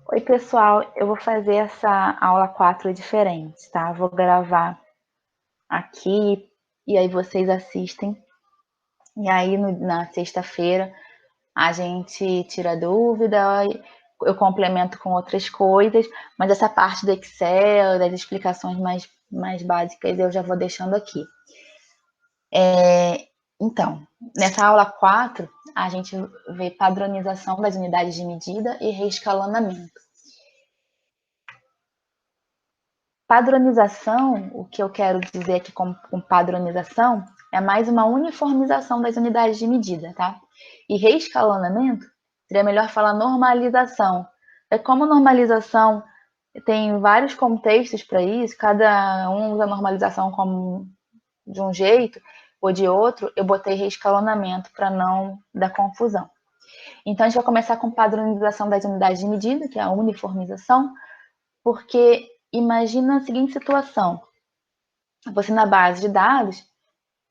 Oi, pessoal, eu vou fazer essa aula 4 diferente, tá? Vou gravar aqui e aí vocês assistem. E aí na sexta-feira a gente tira dúvida, eu complemento com outras coisas, mas essa parte do Excel, das explicações mais básicas, eu já vou deixando aqui. Então, nessa aula 4, a gente vê padronização das unidades de medida e reescalonamento. Padronização, o que eu quero dizer aqui com padronização, é mais uma uniformização das unidades de medida, tá? E reescalonamento, seria melhor falar normalização. É como normalização tem vários contextos para isso, cada um usa a normalização como de um jeito ou de outro, eu botei reescalonamento para não dar confusão. Então, a gente vai começar com padronização das unidades de medida, que é a uniformização, porque imagina a seguinte situação: você na base de dados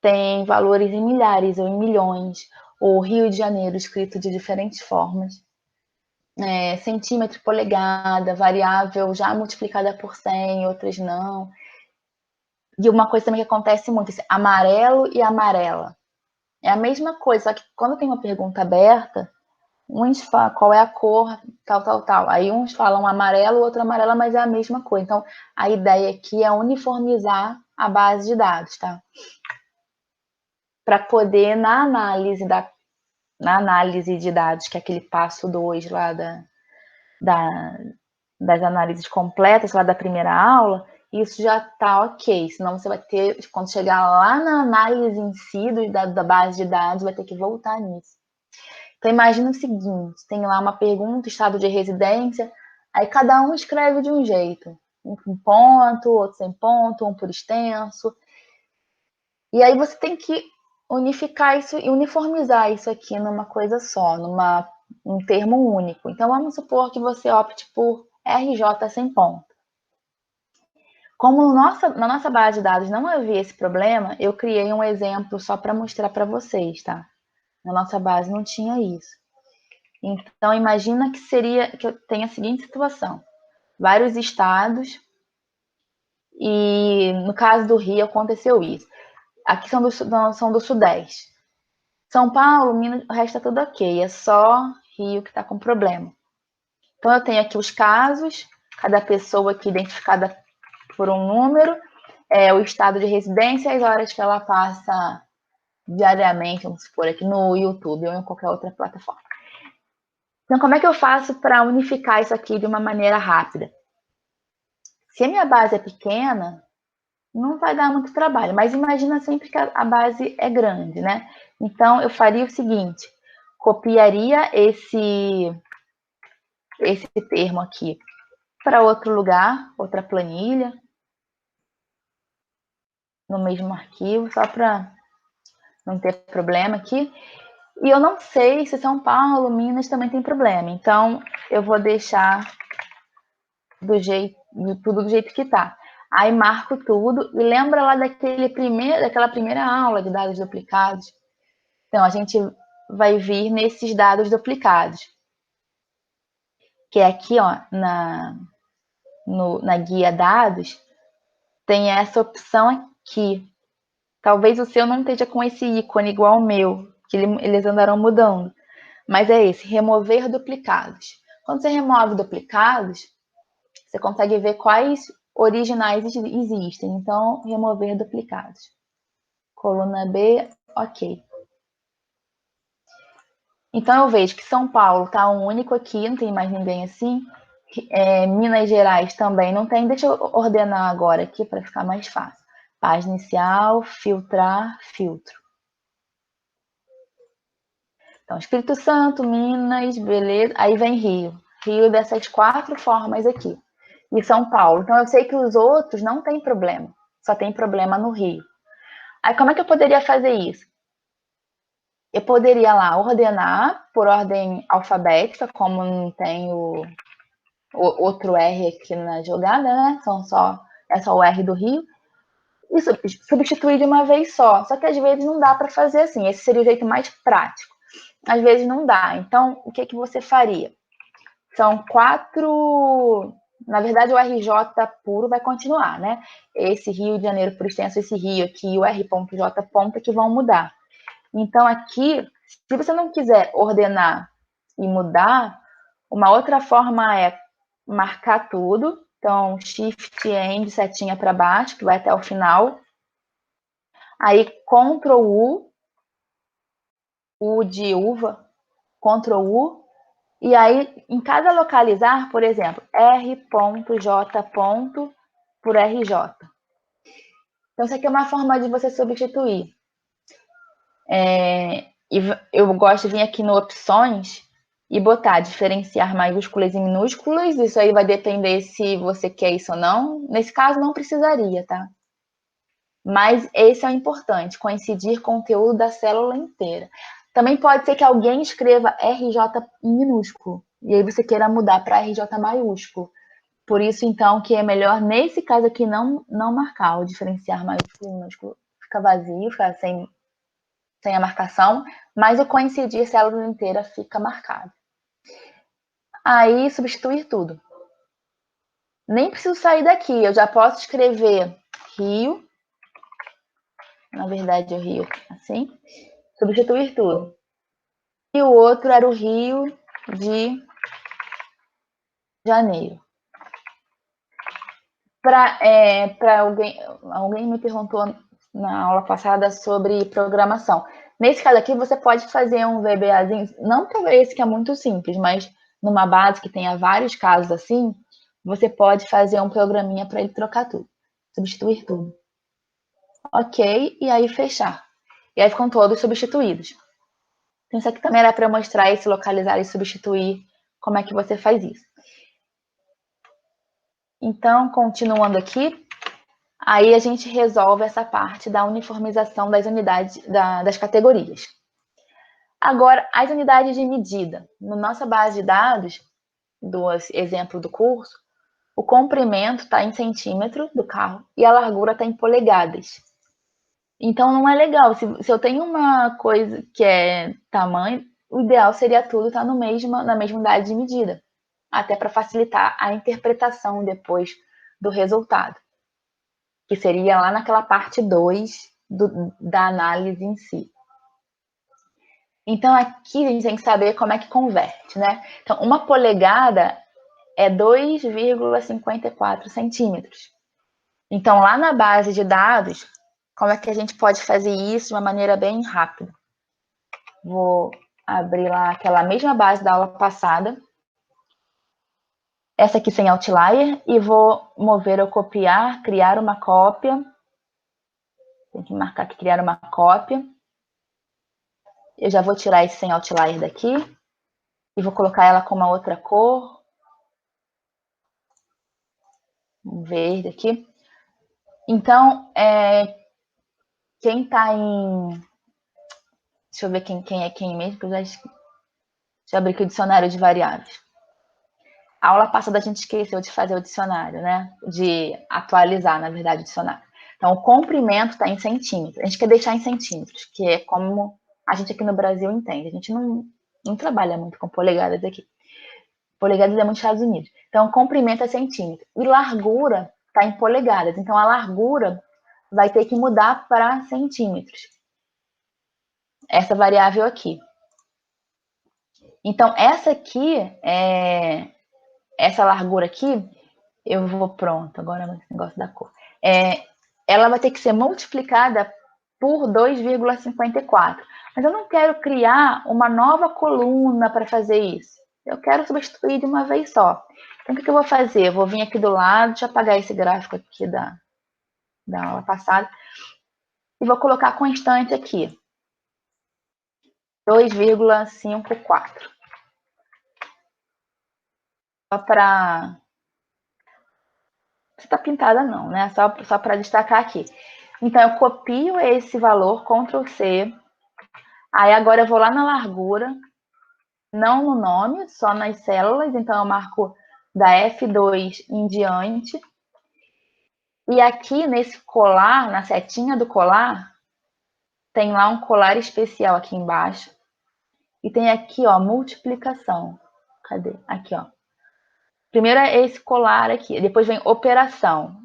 tem valores em milhares ou em milhões, ou Rio de Janeiro escrito de diferentes formas, centímetro, polegada, variável já multiplicada por 100, outras não. E uma coisa também que acontece muito, amarelo e amarela. É a mesma coisa, só que quando tem uma pergunta aberta, uns falam qual é a cor, tal. Aí uns falam amarelo, outro amarela, mas é a mesma coisa. Então, a ideia aqui é uniformizar a base de dados, tá? Para poder, na análise de dados, que é aquele passo 2 lá das análises completas, lá da primeira aula, isso já tá ok. Senão você vai ter, quando chegar lá na análise em si dos dados da base de dados, vai ter que voltar nisso. Então, imagina o seguinte, tem lá uma pergunta, estado de residência, aí cada um escreve de um jeito. Um com ponto, outro sem ponto, um por extenso. E aí você tem que unificar isso e uniformizar isso aqui numa coisa só, um termo único. Então, vamos supor que você opte por RJ sem ponto. Como na nossa base de dados não havia esse problema, eu criei um exemplo só para mostrar para vocês, tá? Na nossa base não tinha isso. Então, imagina que eu tenha a seguinte situação: vários estados, e no caso do Rio aconteceu isso. Aqui são do Sudeste. São Paulo, Minas, o resto é tudo ok, é só Rio que está com problema. Então, eu tenho aqui os casos, cada pessoa aqui identificada por um número, o estado de residência e as horas que ela passa diariamente, vamos supor, aqui no YouTube ou em qualquer outra plataforma. Então, como é que eu faço para unificar isso aqui de uma maneira rápida? Se a minha base é pequena, não vai dar muito trabalho, mas imagina sempre que a base é grande, né? Então, eu faria o seguinte, copiaria esse termo aqui para outro lugar, outra planilha, no mesmo arquivo, só para não ter problema aqui. E eu não sei se São Paulo, Minas também tem problema, então eu vou deixar tudo do jeito que está. Aí marco tudo e lembra lá daquela primeira aula de dados duplicados. Então, a gente vai vir nesses dados duplicados, que é aqui, ó, na guia dados, tem essa opção aqui. Talvez o seu não esteja com esse ícone igual ao meu, que eles andaram mudando. Mas é esse, remover duplicados. Quando você remove duplicados, você consegue ver quais originais existem. Então, remover duplicados. Coluna B, ok. Então, eu vejo que São Paulo está único aqui, não tem mais ninguém assim. Minas Gerais também não tem. Deixa eu ordenar agora aqui para ficar mais fácil. Página inicial, filtrar, filtro. Então, Espírito Santo, Minas, beleza. Aí vem Rio. Rio dessas 4 formas aqui. E São Paulo. Então, eu sei que os outros não tem problema. Só tem problema no Rio. Aí, como é que eu poderia fazer isso? Eu poderia lá ordenar por ordem alfabética, como não tem o outro R aqui na jogada, né? É só o R do Rio. E substituir de uma vez só. Só que às vezes não dá para fazer assim. Esse seria o jeito mais prático. Às vezes não dá. Então, o que você faria? são 4... Na verdade, o RJ puro vai continuar, né? Esse Rio de Janeiro por extenso, esse Rio aqui e o R.J. que vão mudar. Então, aqui, se você não quiser ordenar e mudar, uma outra forma é marcar tudo. Então, Shift End, setinha para baixo, que vai até o final. Aí, Ctrl U de uva, Ctrl U. E aí, em cada localizar, por exemplo, R.J. por RJ. Então, isso aqui é uma forma de você substituir. E eu gosto de vir aqui no Opções e botar diferenciar maiúsculas e minúsculas. Isso aí vai depender se você quer isso ou não. Nesse caso, não precisaria, tá? Mas esse é o importante, coincidir conteúdo da célula inteira. Também pode ser que alguém escreva RJ em minúsculo, e aí você queira mudar para RJ maiúsculo. Por isso, então, que é melhor, nesse caso aqui, não marcar. O diferenciar maiúsculo e minúsculo fica vazio, fica sem a marcação, mas o coincidir célula inteira fica marcado. Aí, substituir tudo. Nem preciso sair daqui, eu já posso escrever Rio, na verdade o Rio assim, substituir tudo. E o outro era o Rio de Janeiro. Para alguém me perguntou na aula passada sobre programação. Nesse caso aqui, você pode fazer um VBAzinho, não para esse que é muito simples, mas numa base que tenha vários casos assim, você pode fazer um programinha para ele trocar tudo, substituir tudo. Ok, e aí fechar. E aí ficam todos substituídos. Então, isso aqui também era para mostrar esse localizar e substituir, como é que você faz isso. Então, continuando aqui, aí a gente resolve essa parte da uniformização das unidades, das categorias. Agora, as unidades de medida. Na nossa base de dados, do exemplo do curso, o comprimento está em centímetro do carro e a largura está em polegadas. Então, não é legal. Se eu tenho uma coisa que é tamanho, o ideal seria tudo estar na mesma unidade de medida, até para facilitar a interpretação depois do resultado, que seria lá naquela parte 2 da análise em si. Então, aqui a gente tem que saber como é que converte, né? Então, uma polegada é 2,54 centímetros. Então, lá na base de dados, como é que a gente pode fazer isso de uma maneira bem rápida? Vou abrir lá aquela mesma base da aula passada. Essa aqui sem outlier. E vou mover ou copiar, criar uma cópia. Tem que marcar aqui, criar uma cópia. Eu já vou tirar esse sem outlier daqui. E vou colocar ela com uma outra cor. Um verde aqui. Então, quem está em... Deixa eu ver quem é quem mesmo, que eu já esqueci. Deixa eu abrir aqui o dicionário de variáveis. A aula passada a gente esqueceu de fazer o dicionário, né? De atualizar, na verdade, o dicionário. Então, o comprimento está em centímetros. A gente quer deixar em centímetros, que é como a gente aqui no Brasil entende. A gente não trabalha muito com polegadas aqui. Polegadas é muito Estados Unidos. Então, o comprimento é centímetro. E largura está em polegadas. Então, a largura vai ter que mudar para centímetros. Essa variável aqui. Então, essa aqui, essa largura aqui, eu vou, pronto, agora é o negócio da cor. Ela vai ter que ser multiplicada por 2,54. Mas eu não quero criar uma nova coluna para fazer isso. Eu quero substituir de uma vez só. Então, o que eu vou fazer? Eu vou vir aqui do lado, deixa eu apagar esse gráfico aqui da aula passada, e vou colocar a constante aqui. 2,54. Só para... Não está pintada não, né? Só para destacar aqui. Então, eu copio esse valor, Ctrl C. Aí, agora eu vou lá na largura, não no nome, só nas células. Então, eu marco da F2 em diante. E aqui, nesse colar, na setinha do colar, tem lá um colar especial aqui embaixo. E tem aqui, ó, multiplicação. Cadê? Aqui, ó. Primeiro é esse colar aqui, depois vem operação.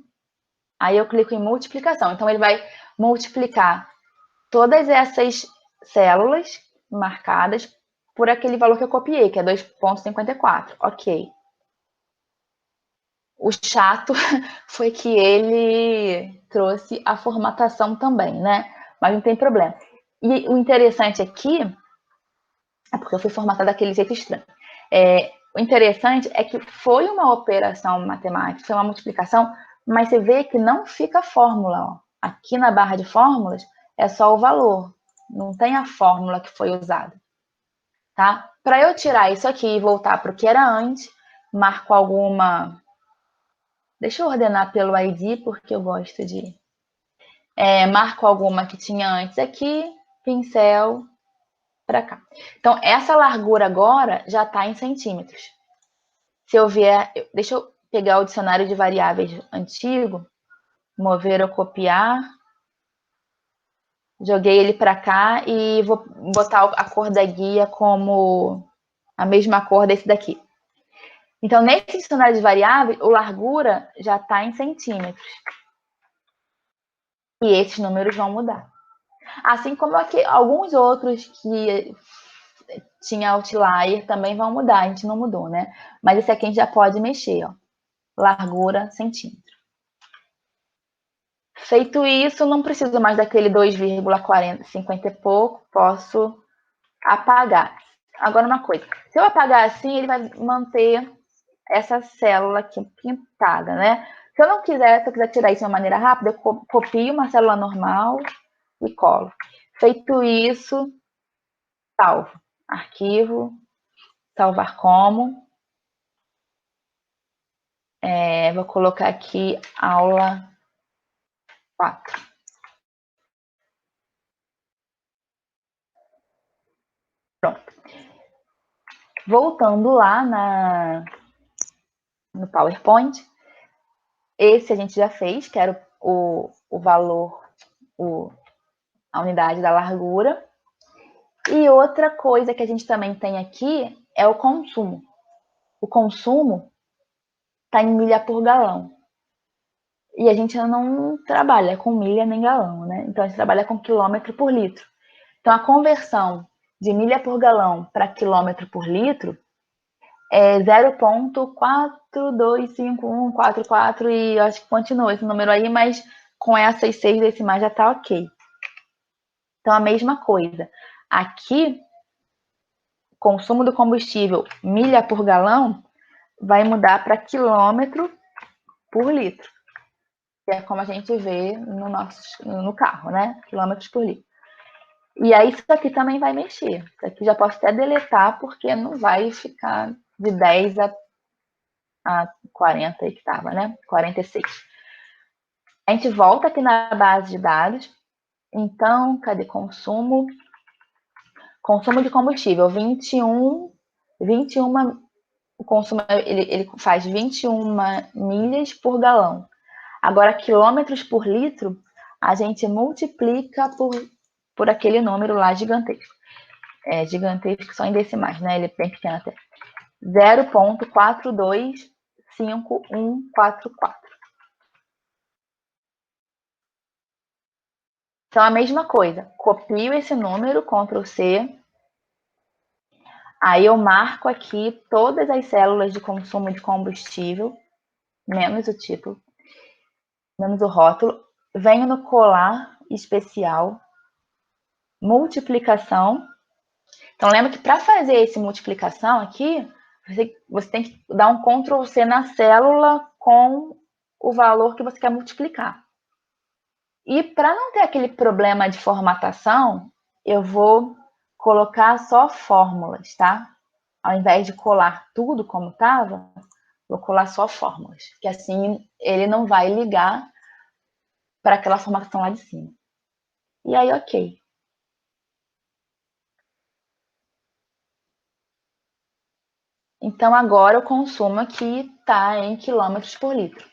Aí eu clico em multiplicação. Então, ele vai multiplicar todas essas células marcadas por aquele valor que eu copiei, que é 2,54. Ok. O chato foi que ele trouxe a formatação também, né? Mas não tem problema. E o interessante aqui, é porque eu fui formatada daquele jeito estranho. O interessante é que foi uma operação matemática, foi uma multiplicação, mas você vê que não fica a fórmula. Ó. Aqui na barra de fórmulas é só o valor, não tem a fórmula que foi usada. Tá? Para eu tirar isso aqui e voltar para o que era antes, marco alguma. Deixa eu ordenar pelo ID, porque eu gosto de. Marco alguma que tinha antes aqui, pincel para cá. Então, essa largura agora já está em centímetros. Se eu vier, deixa eu pegar o dicionário de variáveis antigo, mover ou copiar, joguei ele para cá e vou botar a cor da guia como a mesma cor desse daqui. Então, nesse dicionário de variáveis, o largura já está em centímetros. E esses números vão mudar. Assim como aqui, alguns outros que tinha outlier também vão mudar, a gente não mudou, né? Mas esse aqui a gente já pode mexer, ó. Largura, centímetro. Feito isso, não preciso mais daquele 2,50 e pouco, posso apagar. Agora uma coisa, se eu apagar assim, ele vai manter essa célula aqui pintada, né? Se eu quiser tirar isso de uma maneira rápida, eu copio uma célula normal e colo. Feito isso, salvo. Arquivo, salvar como. Vou colocar aqui aula 4. Pronto. Voltando lá no PowerPoint, esse a gente já fez, que era o valor, a unidade da largura. E outra coisa que a gente também tem aqui é o consumo. O consumo está em milha por galão. E a gente não trabalha com milha nem galão, né? Então a gente trabalha com quilômetro por litro. Então a conversão de milha por galão para quilômetro por litro é 0,42544 e eu acho que continua esse número aí, mas com essas 6 decimais já está ok. Então a mesma coisa. Aqui, consumo do combustível milha por galão vai mudar para quilômetro por litro. Que é como a gente vê no carro, né? Quilômetros por litro. E aí isso aqui também vai mexer. Isso aqui já posso até deletar, porque não vai ficar de 10 a 40 aí que estava, né? 46. A gente volta aqui na base de dados. Então, cadê consumo? Consumo de combustível, 21, o consumo ele faz 21 milhas por galão. Agora, quilômetros por litro, a gente multiplica por aquele número lá gigantesco. Gigantesco só em decimais, né? Ele é bem pequeno até. 0,425144. Então, a mesma coisa. Copio esse número, Ctrl C. Aí eu marco aqui todas as células de consumo de combustível, menos o título, menos o rótulo. Venho no colar especial, multiplicação. Então, lembra que para fazer esse multiplicação aqui, você tem que dar um Ctrl C na célula com o valor que você quer multiplicar. E para não ter aquele problema de formatação, eu vou colocar só fórmulas, tá? Ao invés de colar tudo como estava, vou colar só fórmulas, que assim ele não vai ligar para aquela formatação lá de cima. E aí, ok. Então, agora o consumo aqui está em quilômetros por litro.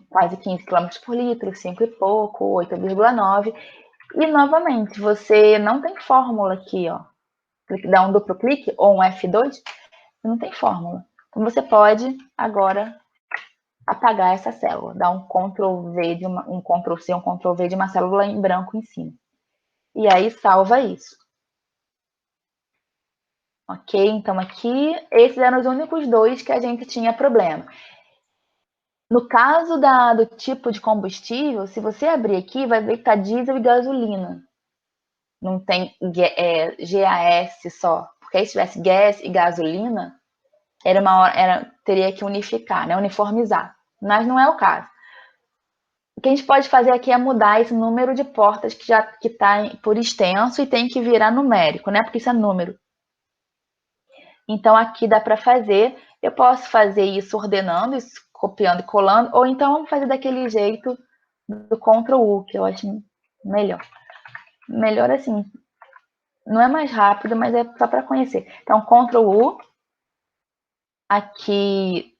Quase 15 quilômetros por litro, 5 e pouco, 8,9. E, novamente, você não tem fórmula aqui, ó. Dá um duplo clique ou um F2, não tem fórmula. Você pode agora apagar essa célula, dar um Ctrl V, um Ctrl C, um Ctrl V de uma célula em branco em cima. E aí salva isso. Ok? Então aqui, esses eram os únicos dois que a gente tinha problema. No caso do tipo de combustível, se você abrir aqui, vai ver que está diesel e gasolina. Não tem GAS só. Porque aí se tivesse gas e gasolina, teria que unificar, né? Uniformizar. Mas não é o caso. O que a gente pode fazer aqui é mudar esse número de portas que está por extenso e tem que virar numérico, né? Porque isso é número. Então aqui dá para fazer. Eu posso fazer isso ordenando, isso, copiando e colando, ou então vamos fazer daquele jeito do Ctrl U, que eu acho melhor. Melhor assim. Não é mais rápido, mas é só para conhecer. Então, Ctrl U. Aqui,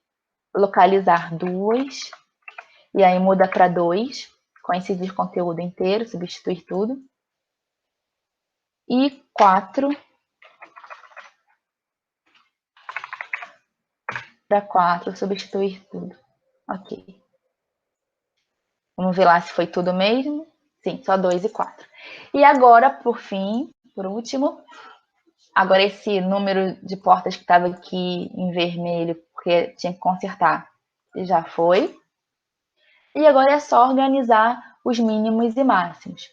localizar 2. E aí muda para 2. Coincidir conteúdo inteiro, substituir tudo. E 4. Para 4, substituir tudo. Ok. Vamos ver lá se foi tudo mesmo. Sim, só 2 e 4. E agora, por fim, por último, agora esse número de portas que estava aqui em vermelho, porque tinha que consertar, já foi. E agora é só organizar os mínimos e máximos.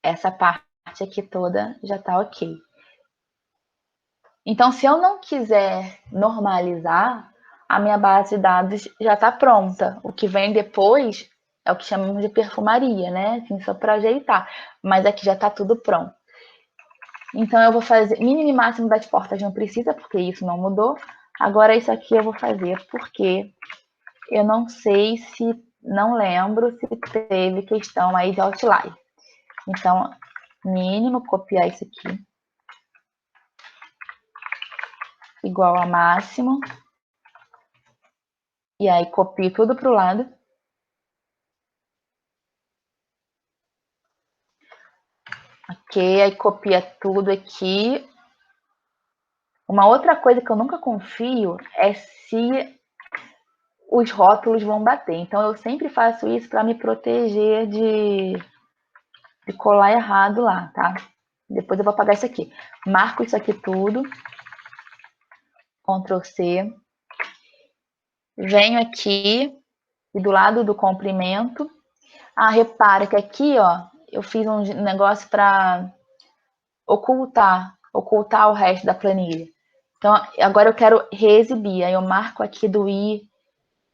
Essa parte aqui toda já está ok. Então, se eu não quiser normalizar, a minha base de dados já está pronta. O que vem depois é o que chamamos de perfumaria, né? Assim, só para ajeitar. Mas aqui já está tudo pronto. Então, eu vou fazer mínimo e máximo das portas, não precisa, porque isso não mudou. Agora, isso aqui eu vou fazer porque eu não sei se, não lembro se teve questão aí de outlier. Então, mínimo, copiar isso aqui. Igual a máximo. E aí, copio tudo para o lado. Ok, aí copia tudo aqui. Uma outra coisa que eu nunca confio é se os rótulos vão bater. Então, eu sempre faço isso para me proteger de colar errado lá, tá? Depois eu vou apagar isso aqui. Marco isso aqui tudo. Ctrl C. Venho aqui e do lado do comprimento. Ah, repara que aqui, ó, eu fiz um negócio para ocultar o resto da planilha. Então, agora eu quero reexibir. Aí eu marco aqui do i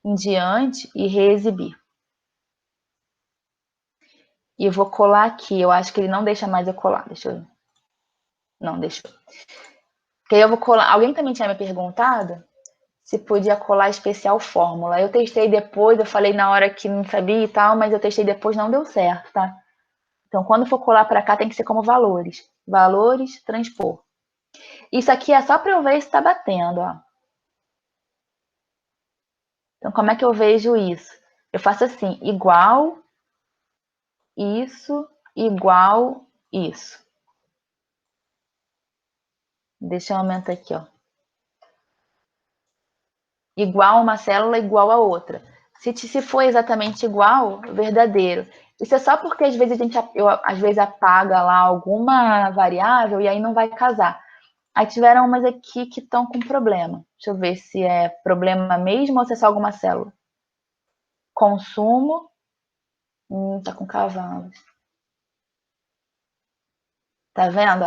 em diante e reexibir. E eu vou colar aqui. Eu acho que ele não deixa mais eu colar. Deixa eu... Não, deixou. Porque aí eu vou colar. Alguém também tinha me perguntado se podia colar especial fórmula. Eu testei depois, eu falei na hora que não sabia e tal, mas eu testei depois, não deu certo, tá? Então, quando for colar para cá, tem que ser como valores. Valores, transpor. Isso aqui é só para eu ver se está batendo, ó. Então, como é que eu vejo isso? Eu faço assim, igual isso, igual isso. Deixa eu aumentar aqui, ó. Igual uma célula, igual a outra. Se for exatamente igual, verdadeiro. Isso é só porque às vezes eu às vezes apaga lá alguma variável e aí não vai casar. Aí tiveram umas aqui que estão com problema. Deixa eu ver se é problema mesmo ou se é só alguma célula. Consumo. Tá com cavalos. Tá vendo?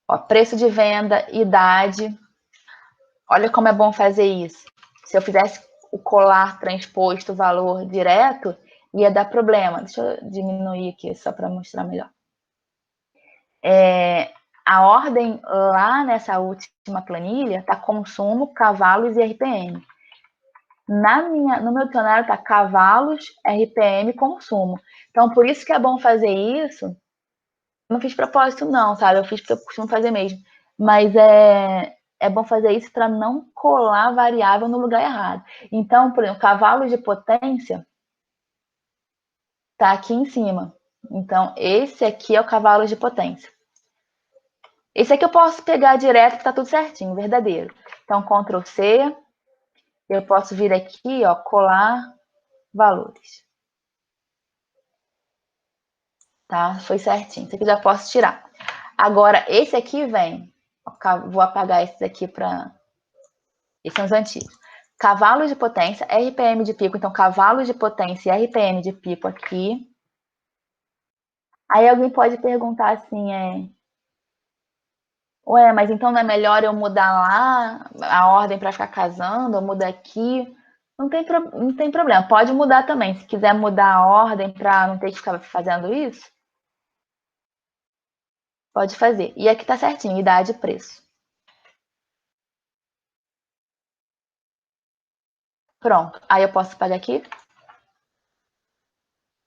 Ó, preço de venda, idade. Olha como é bom fazer isso. Se eu fizesse o colar transposto, o valor direto, ia dar problema. Deixa eu diminuir aqui só para mostrar melhor. A ordem lá nessa última planilha está consumo, cavalos e RPM. No meu dicionário está cavalos, RPM, consumo. Então, por isso que é bom fazer isso. Eu não fiz propósito, não, sabe? Eu fiz porque eu costumo fazer mesmo. Mas é bom fazer isso para não colar variável no lugar errado. Então, por exemplo, cavalos de potência está aqui em cima. Então, esse aqui é o cavalo de potência. Esse aqui eu posso pegar direto, que está tudo certinho, verdadeiro. Então, Ctrl C, eu posso vir aqui, ó, colar valores. Tá? Foi certinho. Esse aqui já posso tirar. Agora, esse aqui vem. Vou apagar esses aqui para... Esses são os antigos. Cavalos de potência, RPM de pico. Então, cavalos de potência e RPM de pico aqui. Aí alguém pode perguntar assim, ué, mas então não é melhor eu mudar lá a ordem para ficar casando, ou mudar aqui? Não tem problema. Pode mudar também. Se quiser mudar a ordem para não ter que ficar fazendo isso, pode fazer. E aqui tá certinho, idade e preço. Pronto. Aí eu posso pagar aqui.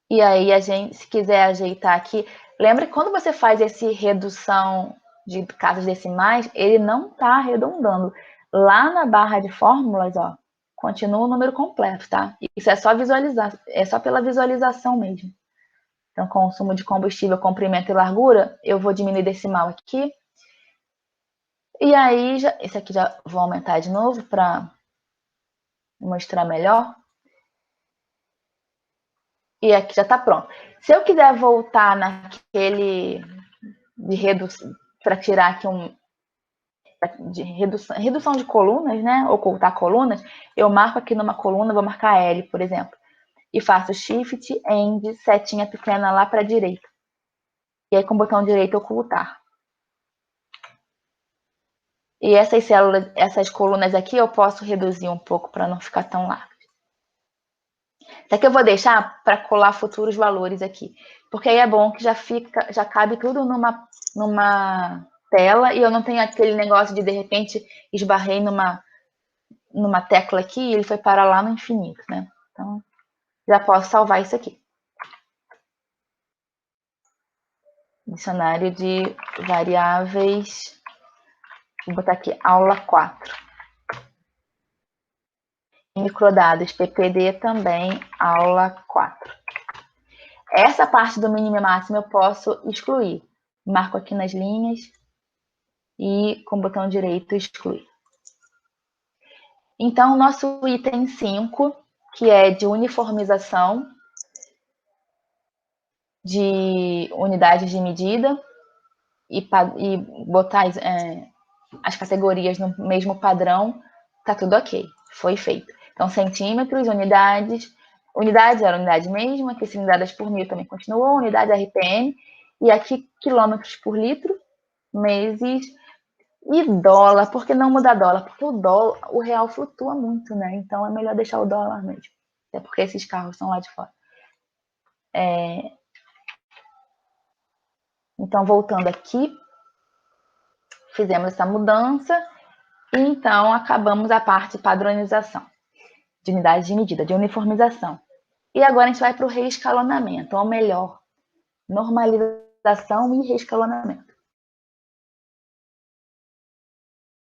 E aí a gente, se quiser ajeitar aqui, lembra que quando você faz esse redução de casas decimais, ele não está arredondando. Lá na barra de fórmulas, ó, continua o número completo, tá? Isso é só visualizar, é só pela visualização mesmo. Então, consumo de combustível, comprimento e largura, eu vou diminuir decimal aqui. E aí, esse aqui já vou aumentar de novo para mostrar melhor. E aqui já está pronto. Se eu quiser voltar naquele de redução, para tirar aqui de redução de colunas, né? Ocultar colunas, eu marco aqui numa coluna, vou marcar L, por exemplo, e faço Shift, End, setinha pequena lá para a direita. E aí com o botão direito ocultar. E essas células, essas colunas aqui eu posso reduzir um pouco para não ficar tão largas. Isso aqui eu vou deixar para colar futuros valores aqui, porque aí é bom que já cabe tudo numa tela e eu não tenho aquele negócio de repente esbarrei numa tecla aqui e ele foi parar lá no infinito, né? Então já posso salvar isso aqui. Dicionário de variáveis. Vou botar aqui aula 4. Microdados, PPD também, aula 4. Essa parte do mínimo e máximo eu posso excluir. Marco aqui nas linhas e com o botão direito excluir. Então, nosso item 5, que é de uniformização de unidades de medida e botar as categorias no mesmo padrão, tá tudo ok, foi feito. Então, centímetros, unidades era unidade mesmo, aqui cilindradas por mil também continuou, unidade RPM, e aqui quilômetros por litro, meses, e dólar. Por que não mudar dólar? Porque o real flutua muito, né? Então é melhor deixar o dólar mesmo. Até porque esses carros estão lá de fora. Então, voltando aqui, fizemos essa mudança e então acabamos a parte de padronização, de unidade de medida, de uniformização. E agora a gente vai para o reescalonamento, ou melhor, normalização e reescalonamento.